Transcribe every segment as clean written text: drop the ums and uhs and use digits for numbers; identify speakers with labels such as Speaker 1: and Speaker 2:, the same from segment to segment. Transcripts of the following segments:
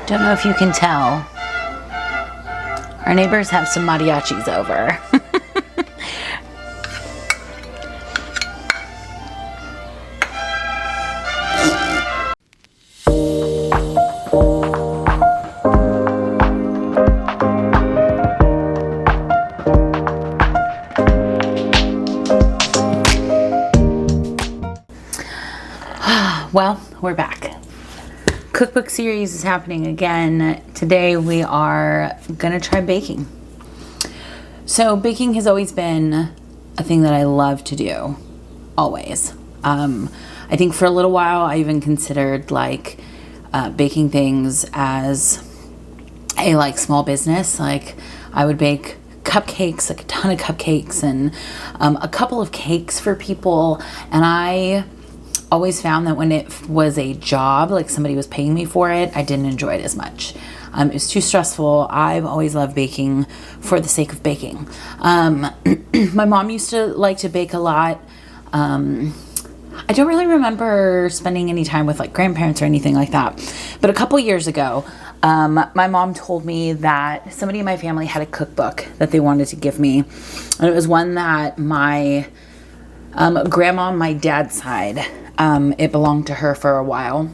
Speaker 1: Don't know if you can tell. Our neighbors have some mariachis over. Well, we're back. Cookbook series is happening again. Today we are gonna try baking. So baking has always been a thing that I love to do, always. I think for a little while I even considered baking things as a small business. Like I would bake cupcakes, like a ton of cupcakes, and a couple of cakes for people. And I always found that when it was a job, like somebody was paying me for it, I didn't enjoy it as much. It was too stressful. I've always loved baking for the sake of baking. My mom used to like to bake a lot. I don't really remember spending any time with grandparents or anything like that. But a couple years ago, my mom told me that somebody in my family had a cookbook that they wanted to give me. And it was one that my grandma on my dad's side, it belonged to her for a while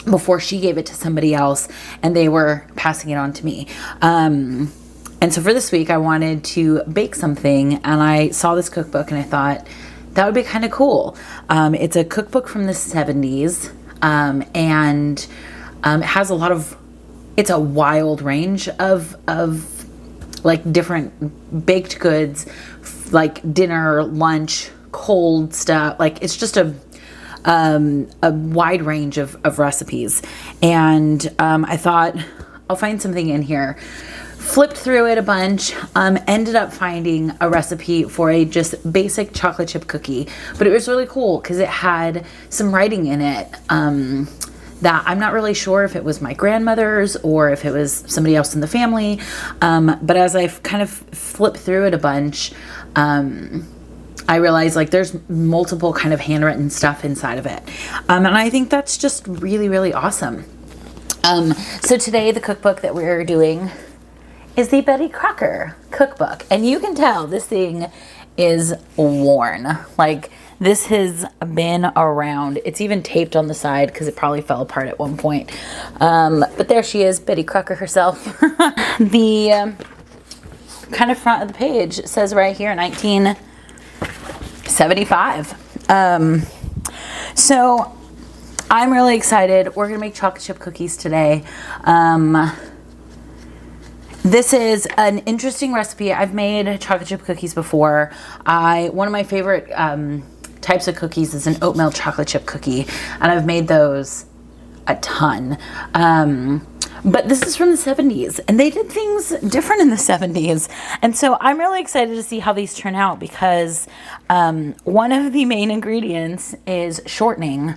Speaker 1: before she gave it to somebody else, and they were passing it on to me. And so for this week I wanted to bake something, and I saw this cookbook and I thought that would be kind of cool. It's a cookbook from the 70s, and it has it's a wild range of different baked goods, like dinner, lunch, cold stuff. It's just a wide range of recipes. And I thought I'll find something in here. Flipped through it a bunch, ended up finding a recipe for a just basic chocolate chip cookie. But it was really cool because it had some writing in it that I'm not really sure if it was my grandmother's or if it was somebody else in the family. But as I kind of flipped through it a bunch, I realized there's multiple kind of handwritten stuff inside of it. And I think that's just really, really awesome. So today the cookbook that we're doing is the Betty Crocker cookbook. And you can tell this thing is worn. This has been around. It's even taped on the side because it probably fell apart at one point. But there she is, Betty Crocker herself. The kind of front of the page says right here, 1975. So I'm really excited. We're gonna make chocolate chip cookies today. This is an interesting recipe. I've made chocolate chip cookies before. One of my favorite types of cookies is an oatmeal chocolate chip cookie, and I've made those a ton. But this is from the 70s, and they did things different in the 70s. And so I'm really excited to see how these turn out because one of the main ingredients is shortening.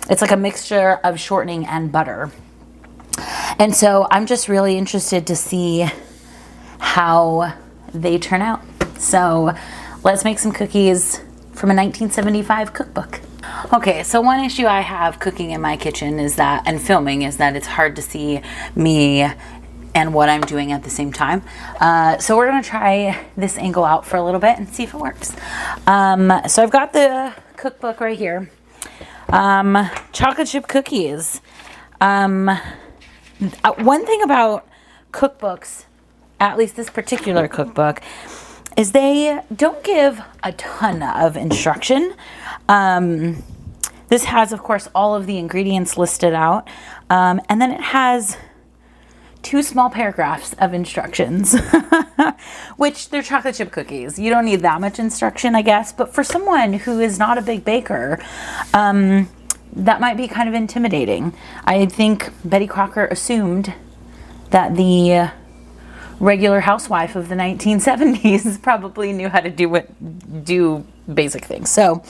Speaker 1: It's like a mixture of shortening and butter. And so I'm just really interested to see how they turn out. So let's make some cookies from a 1975 cookbook. Okay, so one issue I have cooking in my kitchen and filming is that it's hard to see me and what I'm doing at the same time. So we're gonna try this angle out for a little bit and see if it works. So I've got the cookbook right here. Chocolate chip cookies. One thing about cookbooks, at least this particular cookbook, is they don't give a ton of instruction. This has, of course, all of the ingredients listed out. And then it has 2 small paragraphs of instructions, which they're chocolate chip cookies. You don't need that much instruction, I guess. But for someone who is not a big baker, that might be kind of intimidating. I think Betty Crocker assumed that the regular housewife of the 1970s probably knew how to do basic things. So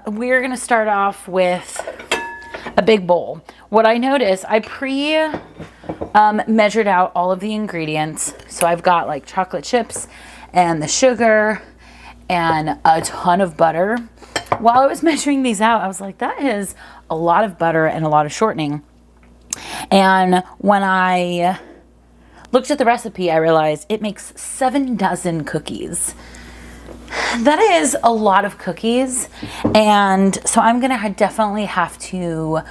Speaker 1: we're gonna start off with a big bowl. What I noticed, I measured out all of the ingredients. So I've got chocolate chips and the sugar and a ton of butter. While I was measuring these out, I was like, that is a lot of butter and a lot of shortening. And when I looked at the recipe, I realized it makes 7 dozen cookies. That is a lot of cookies, and so I'm gonna definitely have to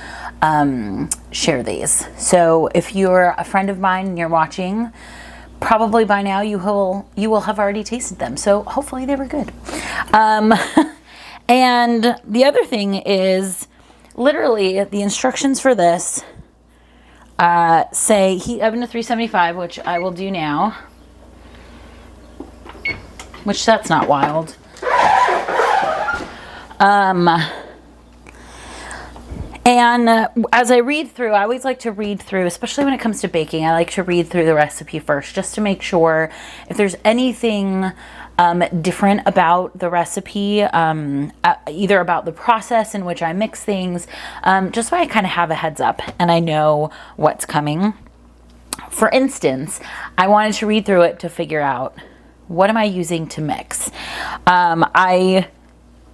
Speaker 1: share these. So if you're a friend of mine and you're watching, probably by now you will have already tasted them. So hopefully they were good. And the other thing is, literally the instructions for this say heat oven to 375, which I will do now. Which that's not wild. And as I read through, I always like to read through, especially when it comes to baking, I like to read through the recipe first, just to make sure if there's anything different about the recipe, either about the process in which I mix things, just so I kind of have a heads up and I know what's coming. For instance, I wanted to read through it to figure out, what am I using to mix? I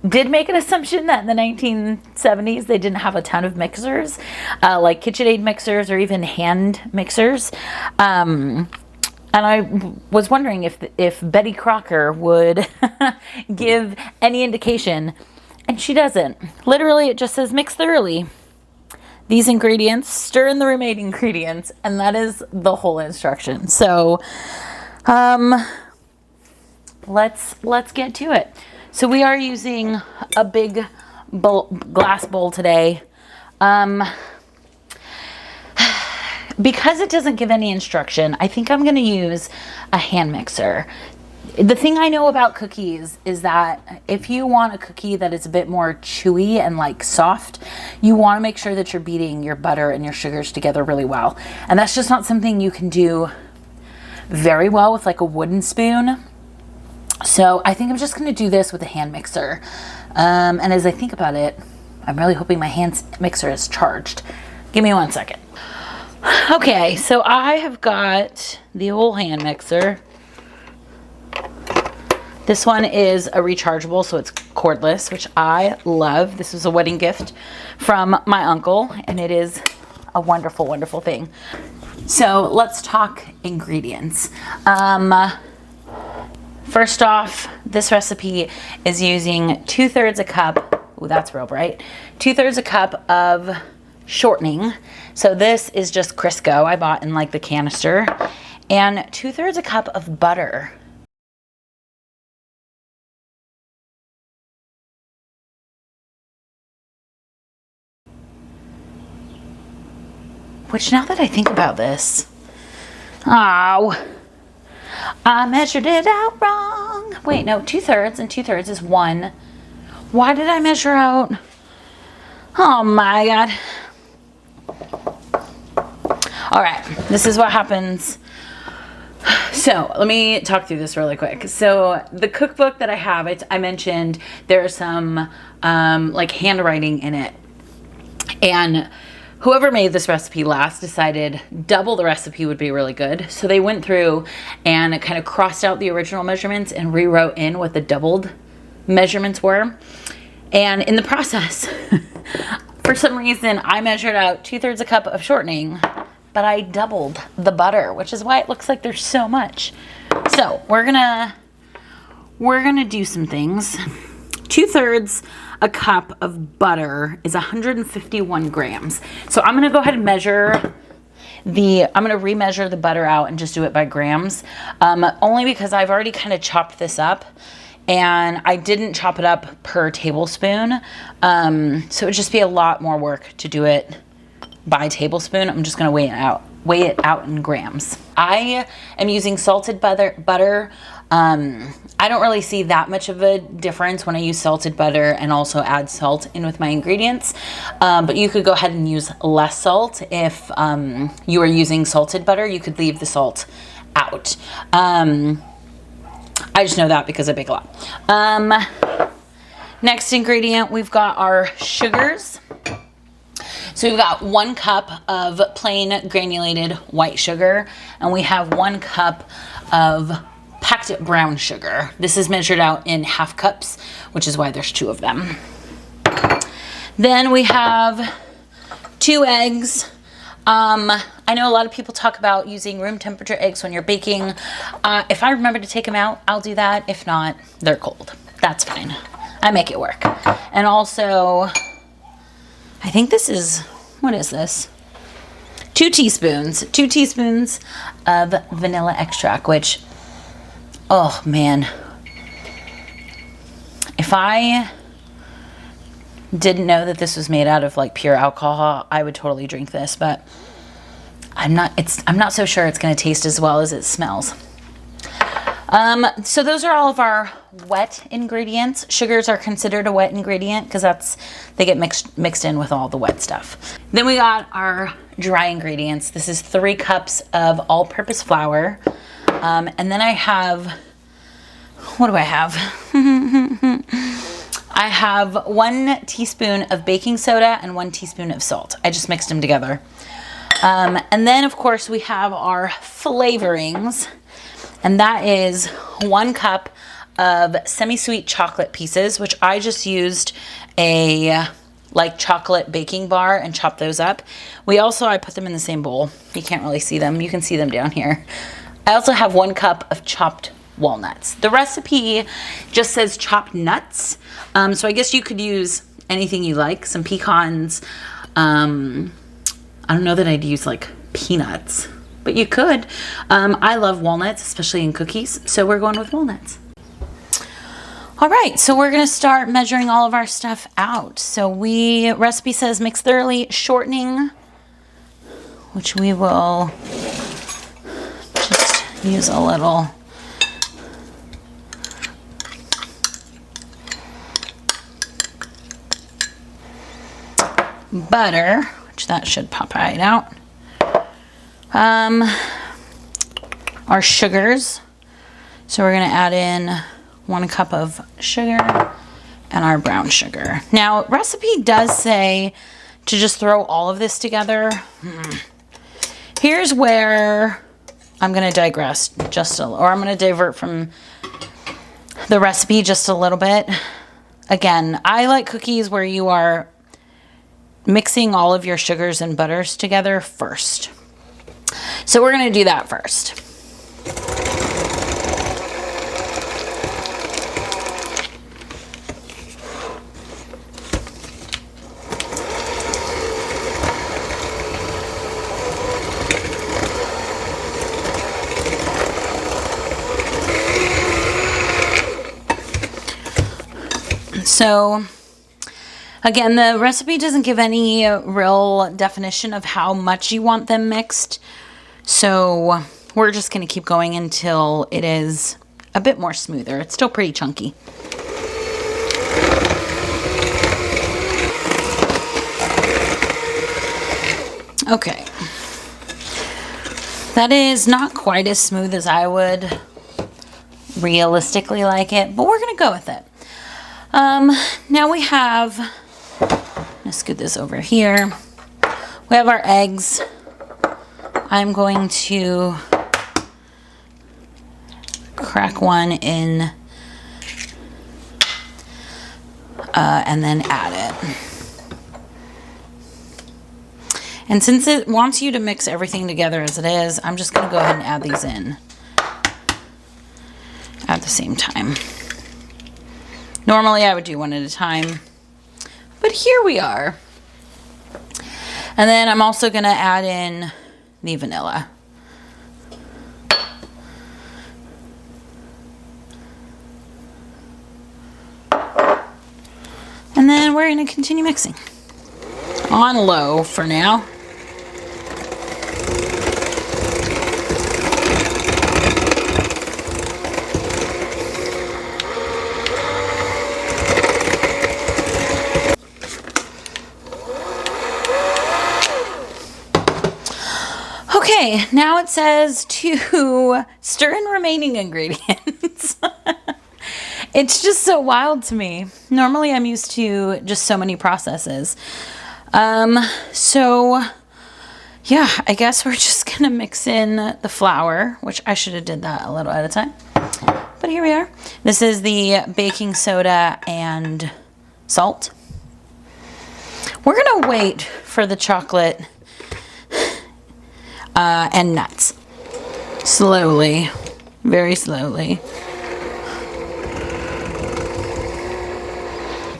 Speaker 1: did make an assumption that in the 1970s they didn't have a ton of mixers, like KitchenAid mixers or even hand mixers. And I was wondering if Betty Crocker would give any indication, and she doesn't. Literally, it just says mix thoroughly these ingredients, stir in the remaining ingredients, and that is the whole instruction. So, let's get to it. So we are using a big glass bowl today. Because it doesn't give any instruction, I think I'm going to use a hand mixer. The thing I know about cookies is that if you want a cookie that is a bit more chewy and like soft, you want to make sure that you're beating your butter and your sugars together really well. And that's just not something you can do very well with like a wooden spoon. So I think I'm just going to do this with a hand mixer. And as I think about it, I'm really hoping my hand mixer is charged. Give me 1 second. Okay, so I have got the old hand mixer. This one is a rechargeable, so it's cordless, which I love. This was a wedding gift from my uncle, and it is a wonderful, wonderful thing. So let's talk ingredients. First off, this recipe is using 2/3 a cup. Ooh, that's real bright. 2/3 a cup of shortening. So this is just Crisco I bought in like the canister, and 2/3 a cup of butter. Which, now that I think about this, oh, I measured it out wrong. Wait, no, 2/3 and 2/3 is 1. Why did I measure out? Oh my God. All right, this is what happens. So let me talk through this really quick. So the cookbook that I have, I mentioned there's some like handwriting in it. And whoever made this recipe last decided double the recipe would be really good. So they went through and kind of crossed out the original measurements and rewrote in what the doubled measurements were. And in the process, for some reason, I measured out 2/3 a cup of shortening, but I doubled the butter, which is why it looks like there's so much. So we're gonna do some things. 2/3 a cup of butter is 151 grams. So I'm gonna go ahead and measure I'm gonna remeasure the butter out and just do it by grams, only because I've already kind of chopped this up, and I didn't chop it up per tablespoon. So it would just be a lot more work to do it by tablespoon. I'm just gonna weigh it out in grams. I am using salted butter. I don't really see that much of a difference when I use salted butter and also add salt in with my ingredients. But you could go ahead and use less salt. If you are using salted butter, you could leave the salt out. I just know that because I bake a lot. Next ingredient, we've got our sugars. So we've got 1 cup of plain granulated white sugar, and we have 1 cup of packed brown sugar. This is measured out in half cups, which is why there's 2 of them. Then we have 2 eggs. I know a lot of people talk about using room temperature eggs when you're baking. If I remember to take them out, I'll do that. If not, they're cold. That's fine. I make it work. And also, I think this is, what is this? 2 teaspoons. 2 teaspoons of vanilla extract, which, oh man. If I didn't know that this was made out of like pure alcohol, I would totally drink this, but I'm not so sure it's going to taste as well as it smells. So those are all of our wet ingredients. Sugars are considered a wet ingredient because they get mixed in with all the wet stuff. Then we got our dry ingredients. This is 3 cups of all-purpose flour. And then I have, what do I have? I have 1 teaspoon of baking soda and 1 teaspoon of salt. I just mixed them together. And then of course we have our flavorings, and that is 1 cup of semi-sweet chocolate pieces, which I just used a like chocolate baking bar and chopped those up. I put them in the same bowl. You can't really see them. You can see them down here. I also have 1 cup of chopped walnuts. The recipe just says chopped nuts. So I guess you could use anything you like. Some pecans. I don't know that I'd use like peanuts, but you could. I love walnuts, especially in cookies. So we're going with walnuts. All right, so we're gonna start measuring all of our stuff out. So recipe says mix thoroughly, shortening, which we will just use a little. Butter, which that should pop right out. Our sugars. So we're gonna add in 1 cup of sugar and our brown sugar. Now, recipe does say to just throw all of this together. Here's where I'm gonna digress or I'm gonna divert from the recipe just a little bit. Again, I like cookies where you are mixing all of your sugars and butters together first. So we're going to do that first. So again, the recipe doesn't give any real definition of how much you want them mixed. So we're just going to keep going until it is a bit more smoother. It's still pretty chunky. Okay. That is not quite as smooth as I would realistically like it, but we're going to go with it. Now we have, let's scoot this over here. We have our eggs. I'm going to crack one in and then add it. And since it wants you to mix everything together as it is, I'm just going to go ahead and add these in at the same time. Normally I would do one at a time, but here we are. And then I'm also going to add in the vanilla. And then we're going to continue mixing on low for now. Okay, now it says to stir in remaining ingredients. It's just so wild to me. Normally I'm used to just so many processes. So yeah, I guess we're just gonna mix in the flour, which I should have did that a little at a time. But here we are. This is the baking soda and salt. We're gonna wait for the chocolate and nuts. Slowly, very slowly.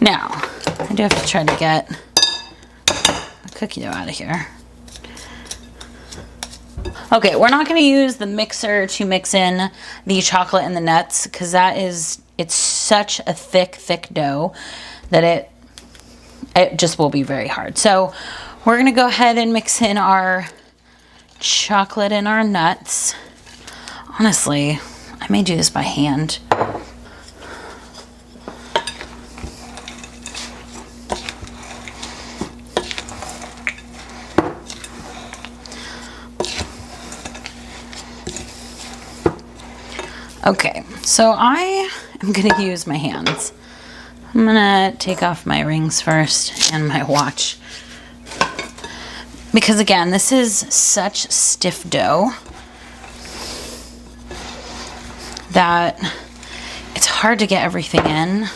Speaker 1: Now, I do have to try to get the cookie dough out of here. Okay, we're not going to use the mixer to mix in the chocolate and the nuts because it's such a thick dough that it just will be very hard. So we're going to go ahead and mix in our chocolate and our nuts. Honestly, I may do this by hand. Okay, so I am going to use my hands. I'm going to take off my rings first and my watch. Because again, this is such stiff dough that it's hard to get everything in.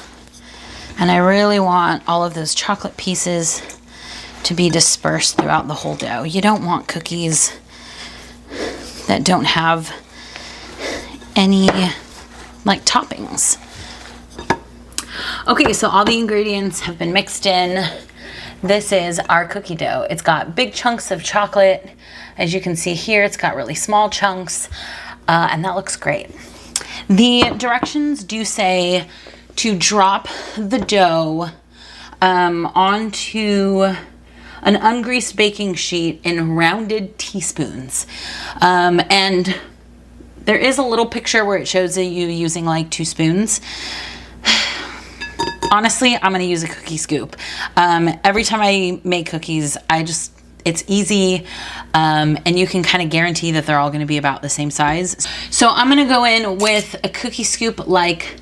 Speaker 1: And I really want all of those chocolate pieces to be dispersed throughout the whole dough. You don't want cookies that don't have any like toppings. Okay, so all the ingredients have been mixed in. This is our cookie dough. It's got big chunks of chocolate. As you can see here, it's got really small chunks, and that looks great. The directions do say to drop the dough onto an ungreased baking sheet in rounded teaspoons. And there is a little picture where it shows you using like 2 spoons. Honestly, I'm gonna use a cookie scoop. Every time I make cookies, it's easy, and you can kind of guarantee that they're all gonna be about the same size. So I'm gonna go in with a cookie scoop like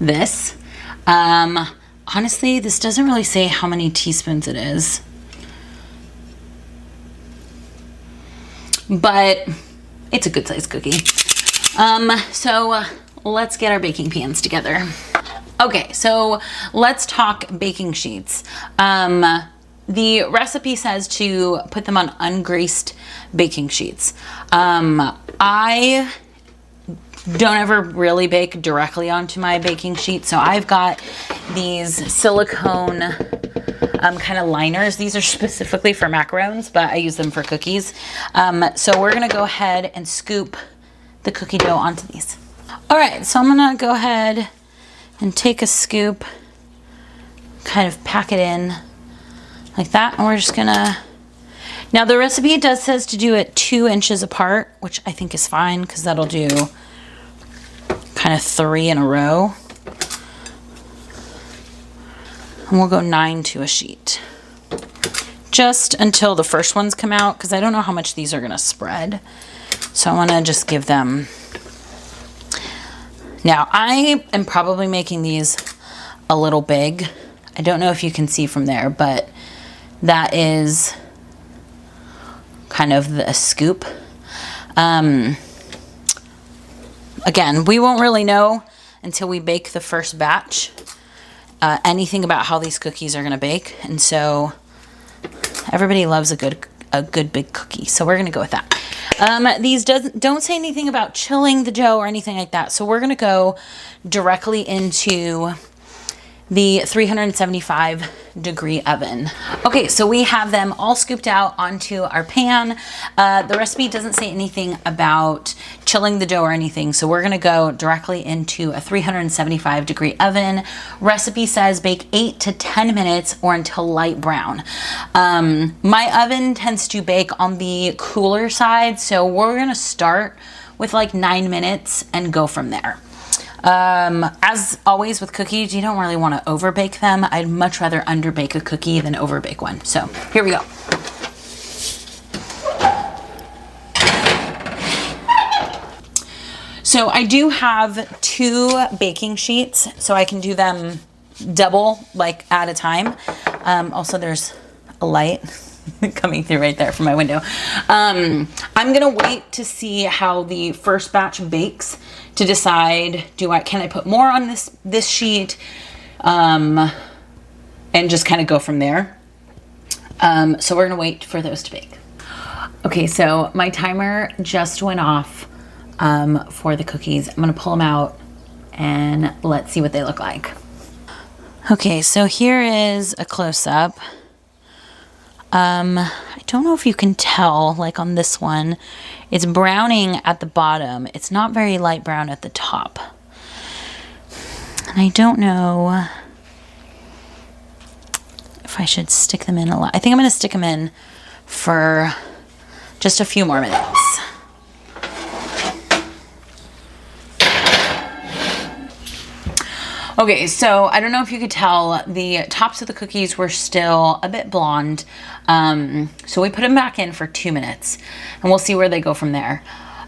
Speaker 1: this. Honestly, this doesn't really say how many teaspoons it is, but it's a good sized cookie. So let's get our baking pans together. Okay, so let's talk baking sheets. The recipe says to put them on ungreased baking sheets. I don't ever really bake directly onto my baking sheet, so I've got these silicone kind of liners. These are specifically for macarons, but I use them for cookies. So we're gonna go ahead and scoop the cookie dough onto these. All right, so I'm gonna go ahead and take a scoop, kind of pack it in like that, and we're just gonna, now the recipe says to do it 2 inches apart, which I think is fine because that'll do kind of 3 in a row. And we'll go 9 to a sheet. Just until the first ones come out, because I don't know how much these are gonna spread. So I wanna just give them, now I am probably making these a little big. I don't know if you can see from there, but that is kind of the scoop. Again, we won't really know until we bake the first batch anything about how these cookies are gonna bake, and so everybody loves a good big cookie, so we're gonna go with that. These don't say anything about chilling the dough or anything like that, so we're gonna go directly into the 375 degree oven. Okay, so we have them all scooped out onto our pan. The recipe doesn't say anything about chilling the dough or anything, so we're gonna go directly into a 375 degree oven. Recipe says bake 8 to 10 minutes or until light brown. My oven tends to bake on the cooler side, so we're gonna start with like 9 minutes and go from there. As always with cookies, you don't really want to overbake them. I'd much rather underbake a cookie than overbake one. So here we go. So I do have 2 baking sheets, so I can do them double, like at a time. Also there's a light coming through right there from my window. I'm gonna wait to see how the first batch bakes to decide, can I put more on this sheet, and just kind of go from there. So we're gonna wait for those to bake. Okay, so my timer just went off for the cookies. I'm gonna pull them out and let's see what they look like. Okay, so here is a close-up. I don't know if you can tell, like on this one, it's browning at the bottom. It's not very light brown at the top. And I don't know if I should stick them in a lot. I think I'm gonna stick them in for just a few more minutes. Okay, so I don't know if you could tell, the tops of the cookies were still a bit blonde. So we put them back in for 2 minutes and we'll see where they go from there.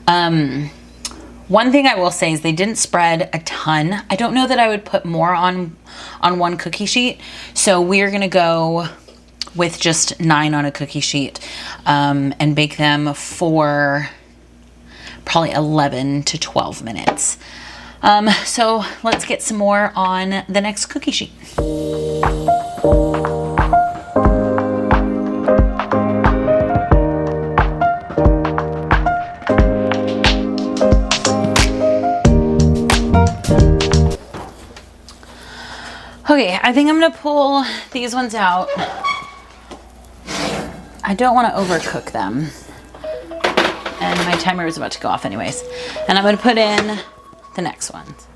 Speaker 1: One thing I will say is they didn't spread a ton. I don't know that I would put more on one cookie sheet. So we're gonna go with just 9 on a cookie sheet and bake them for probably 11 to 12 minutes. So let's get some more on the next cookie sheet. Okay, I think I'm gonna pull these ones out. I don't want to overcook them. And my timer is about to go off anyways. And I'm gonna put in the next ones.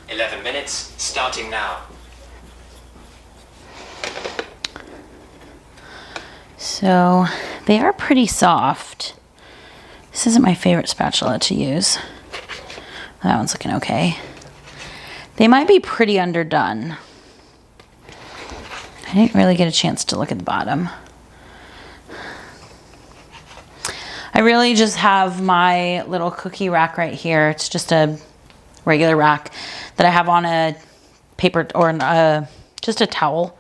Speaker 2: 11 minutes, starting now.
Speaker 1: So they are pretty soft. This isn't my favorite spatula to use. That one's looking okay. They might be pretty underdone. I didn't really get a chance to look at the bottom. I really just have my little cookie rack right here. It's just a regular rack that I have on a paper or just a towel.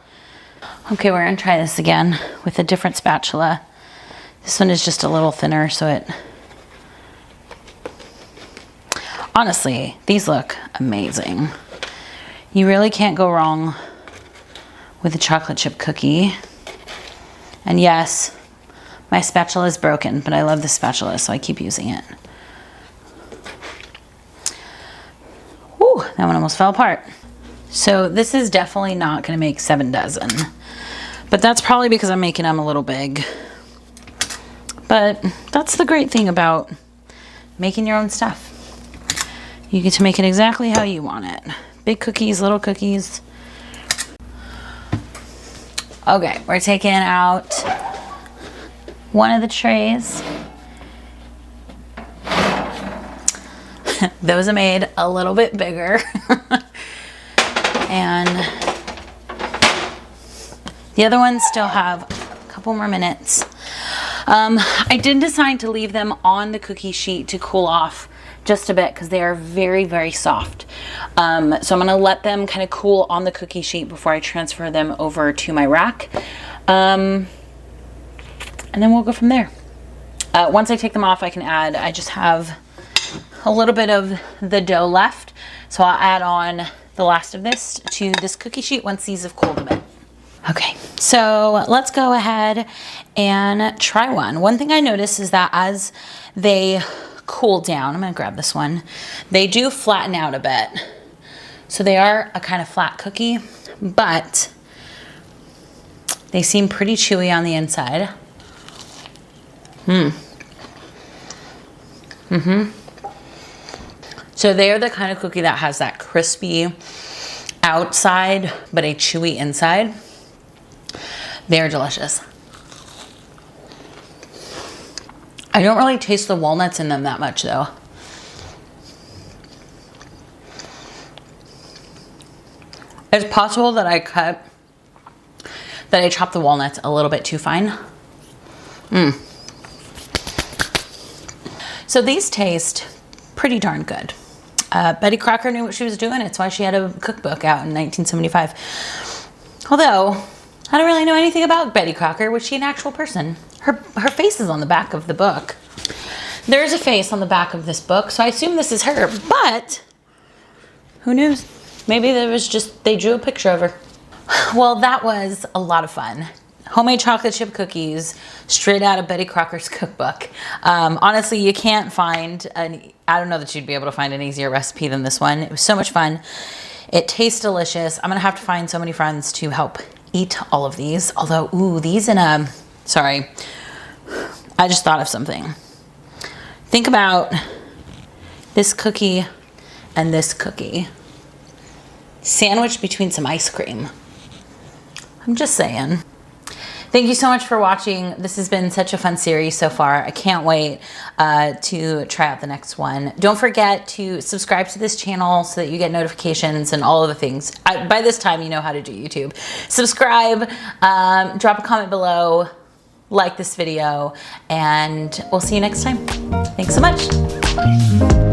Speaker 1: Okay, we're gonna try this again with a different spatula. This one is just a little thinner, so it... Honestly, these look amazing. You really can't go wrong with a chocolate chip cookie. And yes, my spatula is broken, but I love the spatula, so I keep using it. Whew, that one almost fell apart. So this is definitely not gonna make 7 dozen, but that's probably because I'm making them a little big. But that's the great thing about making your own stuff. You get to make it exactly how you want it. Big cookies, little cookies. Okay, we're taking out one of the trays. Those are made a little bit bigger. And the other ones still have a couple more minutes. I did decide to leave them on the cookie sheet to cool off just a bit because they are very, very soft. So I'm gonna let them kind of cool on the cookie sheet before I transfer them over to my rack. And then we'll go from there. Once I take them off, I can add, I just have a little bit of the dough left. So I'll add on the last of this to this cookie sheet once these have cooled a bit. Okay, so let's go ahead and try one. One thing I noticed is that as they cool down, I'm gonna grab this one, they do flatten out a bit. So they are a kind of flat cookie, but they seem pretty chewy on the inside. So they're the kind of cookie that has that crispy outside, but a chewy inside. They're delicious. I don't really taste the walnuts in them that much though. It's possible that I chopped the walnuts a little bit too fine. So these taste pretty darn good. Betty Crocker knew what she was doing. It's why she had a cookbook out in 1975. Although, I don't really know anything about Betty Crocker. Was she an actual person? Her face is on the back of the book. There is a face on the back of this book, so I assume this is her, but who knows? Maybe there was just, they drew a picture of her. Well, that was a lot of fun. homemade chocolate chip cookies straight out of Betty Crocker's cookbook. Honestly, you can't find I don't know that you'd be able to find an easier recipe than this one. It was so much fun. It tastes delicious. I'm gonna have to find so many friends to help eat all of these. Although, ooh, these in a, sorry, I just thought of something. Think about this cookie and this cookie sandwiched between some ice cream. I'm just saying. Thank you so much for watching. This has been such a fun series so far. I can't wait to try out the next one. Don't forget to subscribe to this channel so that you get notifications and all of the things. By this time, you know how to do YouTube. Subscribe, drop a comment below, like this video, and we'll see you next time. Thanks so much.